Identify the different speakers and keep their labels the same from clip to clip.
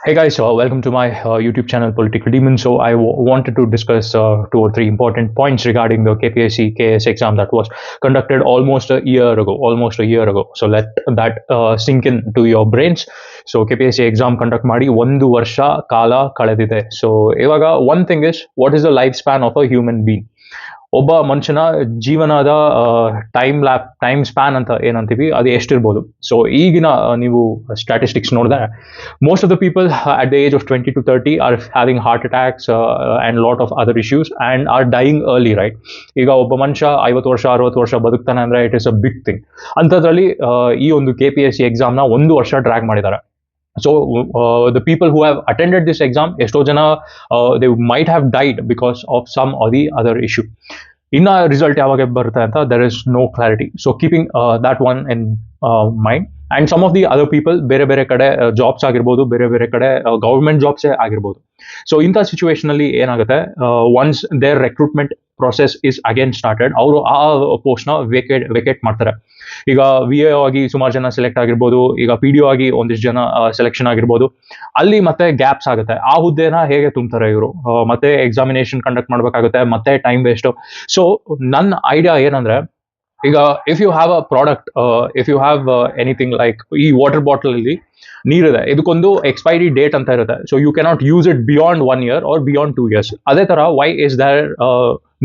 Speaker 1: Hey guys, welcome to my YouTube channel Political Demon. So wanted to discuss two or three important points regarding the KPSC KS exam that was conducted almost a year ago. Almost a year ago. So let that sink into your brains. So KPSC exam conduct ಮಾಡಿ ಒಂದು ವರ್ಷ ಕಾಲ ಕಳೆದಿದೆ. So ಇವಾಗ one thing is, what is the lifespan of a human being? ಒಬ್ಬ ಮನುಷ್ಯನ ಜೀವನದ time span ಅಂತ ಏನಂತೀವಿ ಅದು ಎಷ್ಟಿರ್ಬೋದು. ಸೊ ಈಗಿನ ನೀವು ಸ್ಟ್ಯಾಟಿಸ್ಟಿಕ್ಸ್ ನೋಡಿದ್ರೆ most of the people at the age of 20 to 30 are having heart attacks and lot of other issues and are dying early, right? ಈಗ ಒಬ್ಬ ಮನುಷ್ಯ 50 ವರ್ಷ 60 ವರ್ಷ ಬದುಕ್ತಾನೆ ಅಂದ್ರೆ it is a big thing. ಅಂಥದ್ರಲ್ಲಿ ಈ ಒಂದು KPSC ಎಕ್ಸಾಮ್ನ ಒಂದು ವರ್ಷ ಡ್ರ್ಯಾಗ್ ಮಾಡಿದ್ದಾರೆ. So the people who have attended this exam, esto jana they might have died because of some or the other issue. In a result yavaga barta anta there is no clarity. So keeping that one in mind, and some of the other people bere bere kade jobs agirbodu, bere bere kade government jobs agirbodu. So in that situation alli enagutte, once their recruitment process is again started, ಅವರು ಆ ಪೋಸ್ಟ್ನ vacate ಮಾಡ್ತಾರೆ. ಈಗ VA ಆಗಿ ಸುಮಾರು ಜನ select ಆಗಿರ್ಬೋದು, ಈಗ PDO ಆಗಿ ಒಂದಿಷ್ಟು ಜನ ಸೆಲೆಕ್ಷನ್ ಆಗಿರ್ಬೋದು. ಅಲ್ಲಿ ಮತ್ತೆ ಗ್ಯಾಪ್ಸ್ ಆಗುತ್ತೆ. ಆ ಹುದ್ದೆನ ಹೇಗೆ ತುಂಬ್ತಾರೆ ಇವರು? ಮತ್ತೆ ಎಕ್ಸಾಮಿನೇಷನ್ ಕಂಡಕ್ಟ್ ಮಾಡ್ಬೇಕಾಗುತ್ತೆ, ಮತ್ತೆ ಟೈಮ್ ವೇಸ್ಟ್. ಸೊ ನನ್ನ ಐಡಿಯಾ ಏನಂದ್ರೆ, ಈಗ if you have a product, if you have anything like ಈ ವಾಟರ್ ಬಾಟಲ್ ಅಲ್ಲಿ ನೀರಿದೆ, ಇದಕ್ಕೊಂದು ಎಕ್ಸ್ಪೈರಿ ಡೇಟ್ ಅಂತ ಇರುತ್ತೆ. So you cannot use it beyond 1 year or beyond 2 years. ಅದೇ ತರ why is there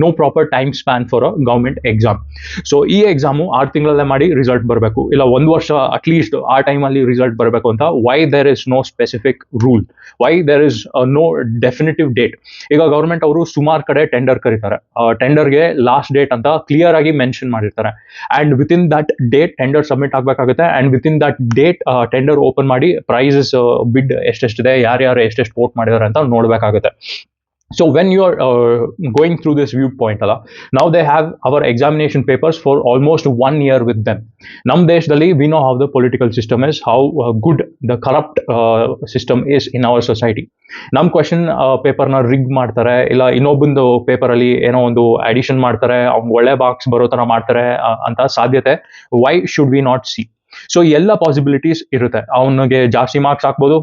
Speaker 1: no proper time span for a government exam? So ಈ exam 6 ತಿಂಗಳಲ್ಲೇ ಮಾಡಿ ರಿಸಲ್ಟ್ ಬರಬೇಕು, ಇಲ್ಲ 1 ವರ್ಷ ಅಟ್ಲೀಸ್ಟ್ ಆ ಟೈಮಲ್ಲಿ ರಿಸಲ್ಟ್ ಬರಬೇಕು ಅಂತ why there is no specific rule? Why there is no definitive date? ಈಗ ಗೌರ್ಮೆಂಟ್ ಅವರು ಸುಮಾರು ಕಡೆ ಟೆಂಡರ್ ಕರೀತಾರೆ. ಟೆಂಡರ್ಗೆ ಲಾಸ್ಟ್ ಡೇಟ್ ಅಂತ ಕ್ಲಿಯರ್ ಆಗಿ ಮೆನ್ಷನ್ ಮಾಡಿರ್ತಾರೆ. And within that date tender submit ಆಗಬೇಕಾಗುತ್ತೆ. And within that date tender open ಮಾಡಿ ಪ್ರೈಸಸ್ ಬಿಡ್ ಎಷ್ಟೆಷ್ಟಿದೆ, ಯಾರ್ಯಾರು ಎಷ್ಟೆಷ್ಟು ವೋಟ್ ಮಾಡಿದ್ದಾರೆ ಅಂತ ನೋಡಬೇಕಾಗುತ್ತೆ. So when you are going through this viewpoint, now they have our examination papers for almost 1 year with them. Nam deshadalli we know how the political system is, how good the corrupt system is in our society. Nam question paper na rig ಮಾಡ್ತಾರೆ, ಇಲ್ಲ ಇನ್ನೊಬ್ಬಂದು paper ಅಲ್ಲಿ ಏನೋ ಒಂದು addition ಮಾಡ್ತಾರೆ, ಅವ್ನು ಒಳ್ಳೆ box ಬರೋ ತರ ಮಾಡ್ತಾರೆ ಅಂತ ಸಾಧ್ಯತೆ why should we not see? So ಎಲ್ಲ ಪಾಸಿಬಿಲಿಟೀಸ್ ಇರುತ್ತೆ. ಅವನಿಗೆ ಜಾಸ್ತಿ ಮಾರ್ಕ್ಸ್ ಹಾಕ್ಬೋದು,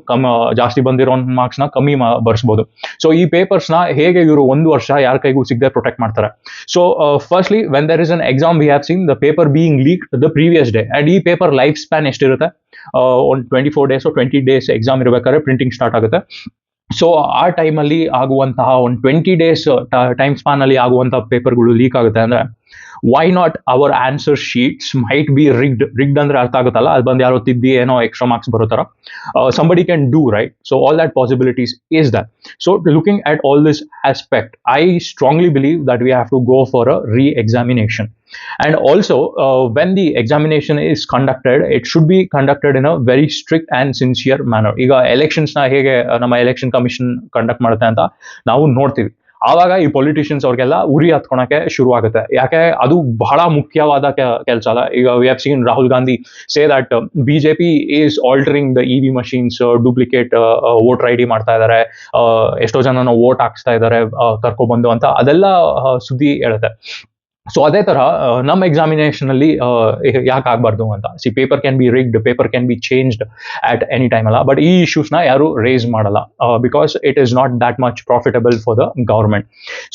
Speaker 1: ಜಾಸ್ತಿ ಬಂದಿರೋ ಮಾರ್ಕ್ಸ್ ನ ಕಮ್ಮಿ ಬರ್ಸ್ಬೋದು. ಸೊ ಈ ಪೇಪರ್ಸ್ ನ ಹೇಗೆ ಇವರು ಒಂದು ವರ್ಷ ಯಾರ ಕೈಗೂ ಸಿಗದೆ ಪ್ರೊಟೆಕ್ಟ್ ಮಾಡ್ತಾರೆ? So firstly when there is an exam, we have seen the paper being leak the previous day. And ಈ ಪೇಪರ್ ಲೈಫ್ ಸ್ಪ್ಯಾನ್ ಎಷ್ಟಿರುತ್ತೆ? ಒಂದು 24 days 20 days ಎಕ್ಸಾಮ್ ಇರಬೇಕಾದ್ರೆ ಪ್ರಿಂಟಿಂಗ್ ಸ್ಟಾರ್ಟ್ ಆಗುತ್ತೆ. ಸೊ ಆ ಟೈಮಲ್ಲಿ ಆಗುವಂತಹ ಒಂದು 20 days ಟೈಮ್ ಸ್ಪಾನ್ ಅಲ್ಲಿ ಆಗುವಂತಹ ಪೇಪರ್ಗಳು ಲೀಕ್ ಆಗುತ್ತೆ ಅಂದ್ರೆ, why not our answer sheets might be rigged ಅಂದ್ರೆ ಅರ್ಥ ಆಗುತ್ತಲ್ಲ, ಅದು ಬಂದು ಯಾರೋ ತಿದ್ದಿ ಏನೋ ಎಕ್ಸ್ಟ್ರಾ ಮಾರ್ಕ್ಸ್ ಬರೋ ತರ somebody can do, right? So all that possibilities is that. So looking at all this aspect, I strongly believe that we have to go for a re-examination. And also when the examination is conducted, it should be conducted in a very strict and sincere manner. ಈಗ elections ನ ಹೇಗೆ ನಮ್ಮ election commission conduct ಮಾಡುತ್ತೆ ಅಂತ ನಾವು ನೋಡ್ತೀವಿ. ಆವಾಗ ಈ ಪೊಲಿಟಿಷಿಯನ್ಸ್ ಅವ್ರಿಗೆಲ್ಲ ಉರಿ ಹತ್ಕೊಳಕ್ಕೆ ಶುರು ಆಗುತ್ತೆ. ಯಾಕೆ? ಅದು ಬಹಳ ಮುಖ್ಯವಾದ ಕೆಲಸ ಅಲ್ಲ. ಈಗ V have scene Rahul Gandhi say that BJP is altering the EV machines, duplicate voter ID ಮಾಡ್ತಾ ಇದ್ದಾರೆ, ಎಷ್ಟೋ ಜನ ವೋಟ್ ಹಾಕ್ಸ್ತಾ ಇದ್ದಾರೆ ಕರ್ಕೊಬಂದು ಅಂತ, ಅದೆಲ್ಲ ಸುದ್ದಿ ಹೇಳುತ್ತೆ. ಸೊ ಅದೇ ತರ ನಮ್ಮ ಎಕ್ಸಾಮಿನೇಷನ್ ಅಲ್ಲಿ ಯಾಕೆ ಆಗ್ಬಾರ್ದು ಅಂತ. Paper can be rigged, paper can be changed at any time ಅಲ್ಲ, ಬಟ್ ಈ ಇಶ್ಯೂಸ್ ನ ಯಾರು ರೇಸ್ ಮಾಡಲ್ಲ because it is not that much profitable for the government.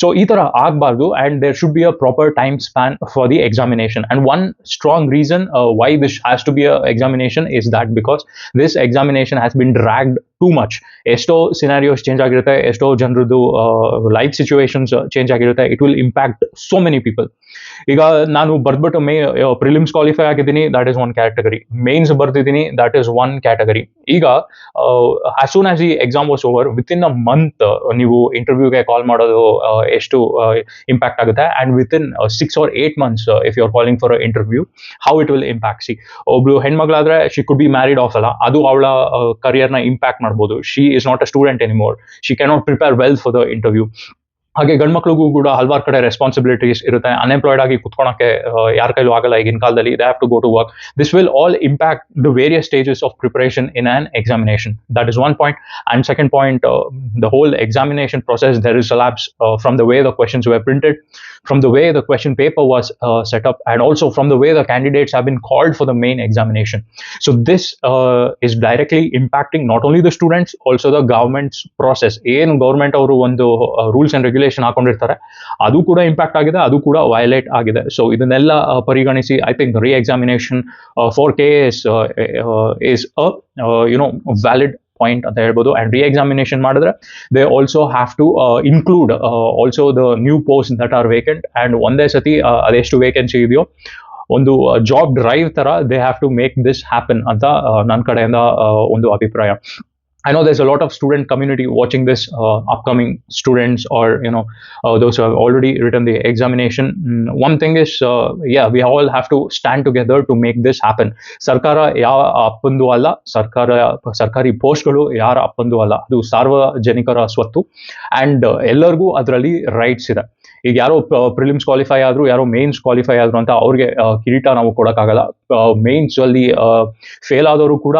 Speaker 1: So ಈ ತರ ಆಗ್ಬಾರ್ದು, and there should be a proper time span for the examination. And one strong reason why this has to be a examination is that because this examination has been dragged too much. ಎಷ್ಟೋ scenarios change ಆಗಿರುತ್ತೆ, ಎಷ್ಟೋ ಜನರದ್ದು life situations change ಆಗಿರುತ್ತೆ. It will impact so many people. ಈಗ ನಾನು ಬರ್ದ್ಬಿಟ್ಟು prelims qualify ಆಗಿದ್ದೀನಿ, that is one category. Mains ಬರ್ದಿದ್ದೀನಿ, ದಟ್ ಇಸ್ ಒನ್ ಕ್ಯಾಟಗರಿ. ಈಗ ಆಸ್ ಸೂನ್ ಆಸ್ ಈ exam was over, within a month ನೀವು ಇಂಟರ್ವ್ಯೂಗೆ ಕಾಲ್ ಮಾಡೋದು ಎಷ್ಟು ಇಂಪ್ಯಾಕ್ಟ್ ಆಗುತ್ತೆ. And within 6 or 8 months if you are calling for a interview, how it will impact. ಒಬ್ಳು ಹೆಣ್ಮಗಳಾದ್ರೆ she could be married of ಅಲ್ಲ, ಅದು ಅವಳ ಕರಿಯರ್ನ ಇಂಪ್ಯಾಕ್ಟ್ ಮಾಡ್ಬೋದು. She is not a student anymore, she cannot prepare well for the interview. ಹಾಗೆ ಗಂಡು ಮಕ್ಳಿಗೂ ಕೂಡ ಹಲವಾರು ಕಡೆ ರೆಸ್ಪಾನ್ಸಿಬಿಲಿಟೀಸ್ ಇರುತ್ತೆ. ಅನ್ಎಂಪ್ಲಾಯ್ಡ್ ಆಗಿ ಕುತ್ಕೊಳಕ್ಕೆ ಯಾರ ಕೈಲೂ ಆಗಲ್ಲ ಈಗಿನ ಕಾಲದಲ್ಲಿ. They have to go to work. This will all impact the various stages of preparation in an examination. That is one point. And second point, the whole examination process, there is a lapse from the way the questions were printed, from the way the question paper was set up, and also from the way the candidates have been called for the main examination. So this is directly impacting not only the students, also the government's process. ಏನು government ಅವರು ಒಂದು rules and regulation ಹಾಕೊಂಡಿರ್ತಾರೆ, ಅದು ಕೂಡ impact ಆಗಿದೆ, ಅದು ಕೂಡ violate ಆಗಿದೆ. So ಇದನ್ನೆಲ್ಲ ಪರಿಗಣಿಸಿ I think re examination for KAS is a valid point ಅಂತ ಹೇಳ್ಬೋದು. ಅಂಡ್ ರೀ ಎಕ್ಸಾಮಿನೇಷನ್ ಮಾಡಿದ್ರೆ they also have to include also the new post that are vacant. And ಒಂದೇ ಸತಿ ಅದೆಷ್ಟು ವೇಕೆನ್ಸಿ ಇದೆಯೋ ಒಂದು ಜಾಬ್ ಡ್ರೈವ್ ತರ they have to make this happen ಅಂತ ನನ್ನ ಕಡೆಯಿಂದ ಒಂದು ಅಭಿಪ್ರಾಯ. I know there's a lot of student community watching this, upcoming students or those who have already written the examination. One thing is, we all have to stand together to make this happen. Sarkara ya appandu alla, sarkari postgalu yara appandu alla, adu sarvajanikara swattu, and ellargu adralli rights ide. ಈಗ ಯಾರೋ prelims qualify ಆದ್ರು, ಯಾರೋ mains qualify ಆದ್ರು ಅಂತ ಅವ್ರಿಗೆ ಕಿರೀಟ ನಾವು ಕೊಡೋಕ್ಕಾಗಲ್ಲ. Mains ಅಲ್ಲಿ ಫೇಲ್ ಆದವರು ಕೂಡ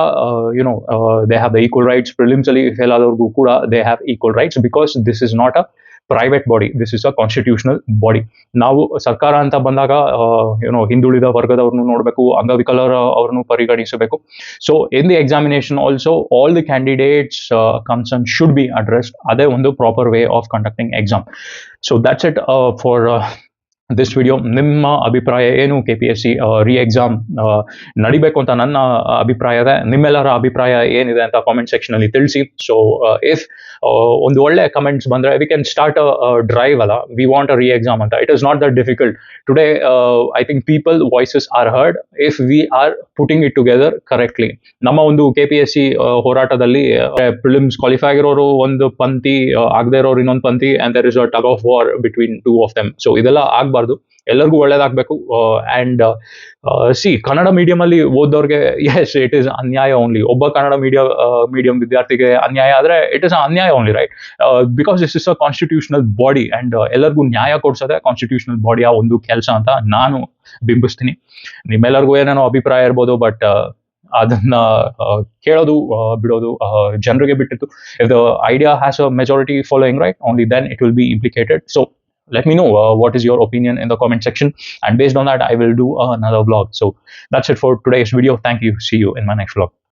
Speaker 1: they have the equal rights. Prelims ಅಲ್ಲಿ ಫೇಲ್ ಆದವ್ರಿಗೂ ಕೂಡ they have equal rights, because this is not a private body, this is a constitutional body. ನಾವು ಸರ್ಕಾರ ಅಂತ ಬಂದಾಗ ಹಿಂದುಳಿದ ವರ್ಗದವ್ರನ್ನು ನೋಡಬೇಕು, ಅಂಗವಿಕಲರ ಅವ್ರನ್ನು ಪರಿಗಣಿಸಬೇಕು. So in the examination also all the candidates concern should be addressed. ಅದೇ ಒಂದು proper way of conducting exam. So that's it for this video. ನಿಮ್ಮ ಅಭಿಪ್ರಾಯ ಏನು? KPSC ರೀ ಎಕ್ಸಾಮ್ ನಡಿಬೇಕು ಅಂತ ನನ್ನ ಅಭಿಪ್ರಾಯ ಇದೆ. ನಿಮ್ಮೆಲ್ಲರ ಅಭಿಪ್ರಾಯ ಏನಿದೆ ಅಂತ ಕಾಮೆಂಟ್ ಸೆಕ್ಷನ್ ಅಲ್ಲಿ ತಿಳಿಸಿ. ಸೊ ಇಫ್ ಒಂದು ಒಳ್ಳೆ ಕಮೆಂಟ್ಸ್ ಬಂದ್ರೆ we can start a drive ಅಲ್ಲ, we want a re exam ಅಂತ. It is not that difficult. Today I think people voices are heard if we are putting it together correctly. ನಮ್ಮ ಒಂದು KPSC ಹೋರಾಟದಲ್ಲಿ prelims qualify ಆಗಿರೋರು ಒಂದು ಪಂಥಿ, ಆಗದೆ ಇರೋರು ಇನ್ನೊಂದು ಪಂಥಿ, and there is a tug of war between two of them. So ಇದೆಲ್ಲ ಆಗ್ಬಾರ್ದು, ಎಲ್ಲರಿಗೂ ಒಳ್ಳೇದಾಗಬೇಕು. ಅಂಡ್ ಕನ್ನಡ ಮೀಡಿಯಂ ಅಲ್ಲಿ ಓದೋರ್ಗೆ ಎಸ್ ಇಟ್ ಇಸ್ ಅನ್ಯಾಯ ಓನ್ಲಿ. ಒಬ್ಬ ಕನ್ನಡ ಮೀಡಿಯಂ ವಿದ್ಯಾರ್ಥಿಗೆ ಅನ್ಯಾಯ ಆದ್ರೆ ಇಟ್ ಇಸ್ ಅನ್ಯಾಯ only, right? Because this is a constitutional body, and ಎಲ್ಲರಿಗೂ ನ್ಯಾಯ ಕೊಡ್ಸೋದೆ ಕಾನ್ಸ್ಟಿಟ್ಯೂಷನಲ್ ಬಾಡಿಯ ಒಂದು ಕೆಲಸ ಅಂತ ನಾನು ಬಿಂಬಿಸ್ತೀನಿ. ನಿಮ್ಮೆಲ್ಲರಿಗೂ ಏನೇನೋ ಅಭಿಪ್ರಾಯ ಇರ್ಬೋದು, ಬಟ್ ಅದನ್ನ ಕೇಳೋದು ಬಿಡೋದು ಜನರಿಗೆ ಬಿಟ್ಟಿತ್ತು. If the idea has a majority following, right, only then it will be implicated. So let me know what is your opinion in the comment section, and based on that I will do another vlog. So that's it for today's video. Thank you. See you in my next vlog.